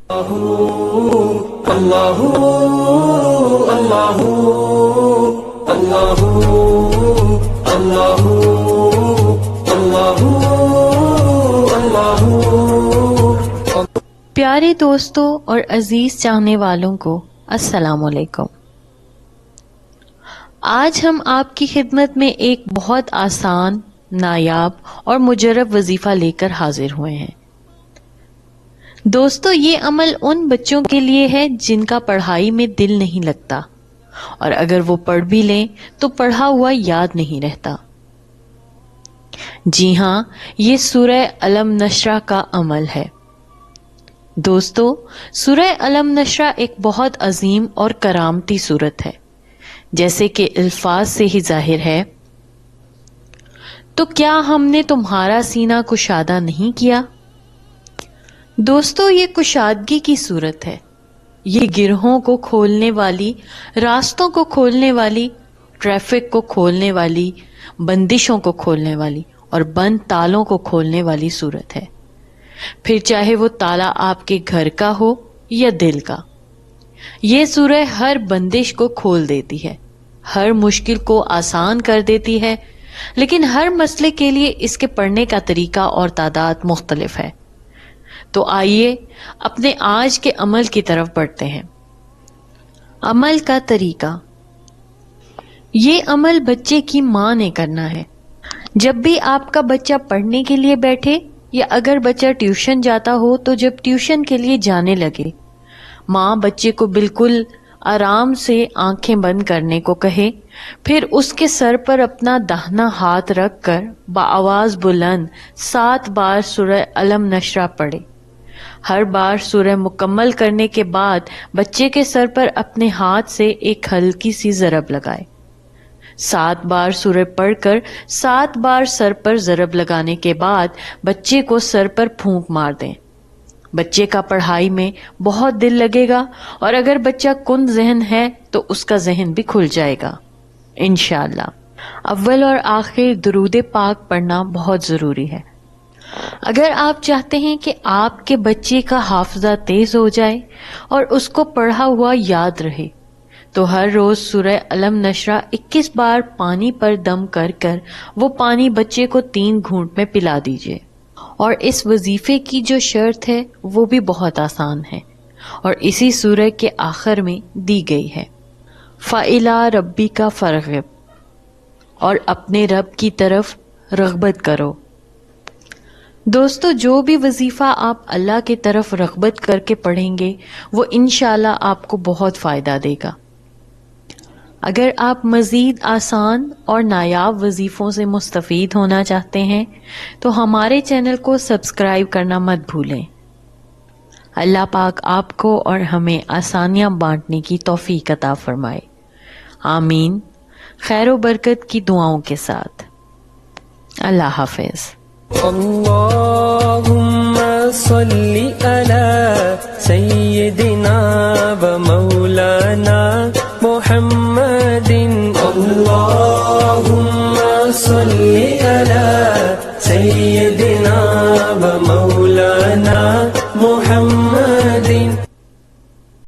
اللہ اللہ اللہ اللہ اللہ اللہ۔ پیارے دوستوں اور عزیز چاہنے والوں کو السلام علیکم۔ آج ہم آپ کی خدمت میں ایک بہت آسان، نایاب اور مجرب وظیفہ لے کر حاضر ہوئے ہیں۔ دوستو، یہ عمل ان بچوں کے لیے ہے جن کا پڑھائی میں دل نہیں لگتا، اور اگر وہ پڑھ بھی لیں تو پڑھا ہوا یاد نہیں رہتا۔ جی ہاں، یہ سورہ الم نشرح کا عمل ہے۔ دوستو، سورہ الم نشرح ایک بہت عظیم اور کرامتی سورت ہے، جیسے کہ الفاظ سے ہی ظاہر ہے۔ تو کیا ہم نے تمہارا سینہ کشادہ نہیں کیا؟ دوستو، یہ کشادگی کی صورت ہے۔ یہ گرہوں کو کھولنے والی، راستوں کو کھولنے والی، ٹریفک کو کھولنے والی، بندشوں کو کھولنے والی اور بند تالوں کو کھولنے والی صورت ہے۔ پھر چاہے وہ تالا آپ کے گھر کا ہو یا دل کا، یہ سورہ ہر بندش کو کھول دیتی ہے، ہر مشکل کو آسان کر دیتی ہے، لیکن ہر مسئلے کے لیے اس کے پڑھنے کا طریقہ اور تعداد مختلف ہے۔ تو آئیے اپنے آج کے عمل کی طرف بڑھتے ہیں۔ عمل کا طریقہ۔ یہ عمل بچے کی ماں نے کرنا ہے۔ جب بھی آپ کا بچہ پڑھنے کے لیے بیٹھے، یا اگر بچہ ٹیوشن جاتا ہو تو جب ٹیوشن کے لیے جانے لگے، ماں بچے کو بالکل آرام سے آنکھیں بند کرنے کو کہے، پھر اس کے سر پر اپنا داہنا ہاتھ رکھ کر بآواز بلند 7 بار سورہ الم نشرح پڑھے۔ ہر بار سورہ مکمل کرنے کے بعد بچے کے سر پر اپنے ہاتھ سے ایک ہلکی سی ضرب لگائے۔ 7 بار سورہ پڑھ کر 7 بار سر پر ضرب لگانے کے بعد بچے کو سر پر پھونک مار دیں۔ بچے کا پڑھائی میں بہت دل لگے گا، اور اگر بچہ کن ذہن ہے تو اس کا ذہن بھی کھل جائے گا انشاءاللہ۔ اول اور آخر درود پاک پڑھنا بہت ضروری ہے۔ اگر آپ چاہتے ہیں کہ آپ کے بچے کا حافظہ تیز ہو جائے اور اس کو پڑھا ہوا یاد رہے، تو ہر روز سورہ الم نشرح 21 بار پانی پر دم کر کر وہ پانی بچے کو 3 گھونٹ میں پلا دیجیے۔ اور اس وظیفے کی جو شرط ہے وہ بھی بہت آسان ہے، اور اسی سورہ کے آخر میں دی گئی ہے۔ فَإِلَىٰ رَبِّكَ فَارْغَب، اور اپنے رب کی طرف رغبت کرو۔ دوستو، جو بھی وظیفہ آپ اللہ کی طرف رغبت کر کے پڑھیں گے وہ انشاءاللہ آپ کو بہت فائدہ دے گا۔ اگر آپ مزید آسان اور نایاب وظیفوں سے مستفید ہونا چاہتے ہیں تو ہمارے چینل کو سبسکرائب کرنا مت بھولیں۔ اللہ پاک آپ کو اور ہمیں آسانیاں بانٹنے کی توفیق عطا فرمائے، آمین۔ خیر و برکت کی دعاؤں کے ساتھ، اللہ حافظ۔ اللہم صلی علی سیدنا و مولانا محمد۔ اللہم صلی علی سیدنا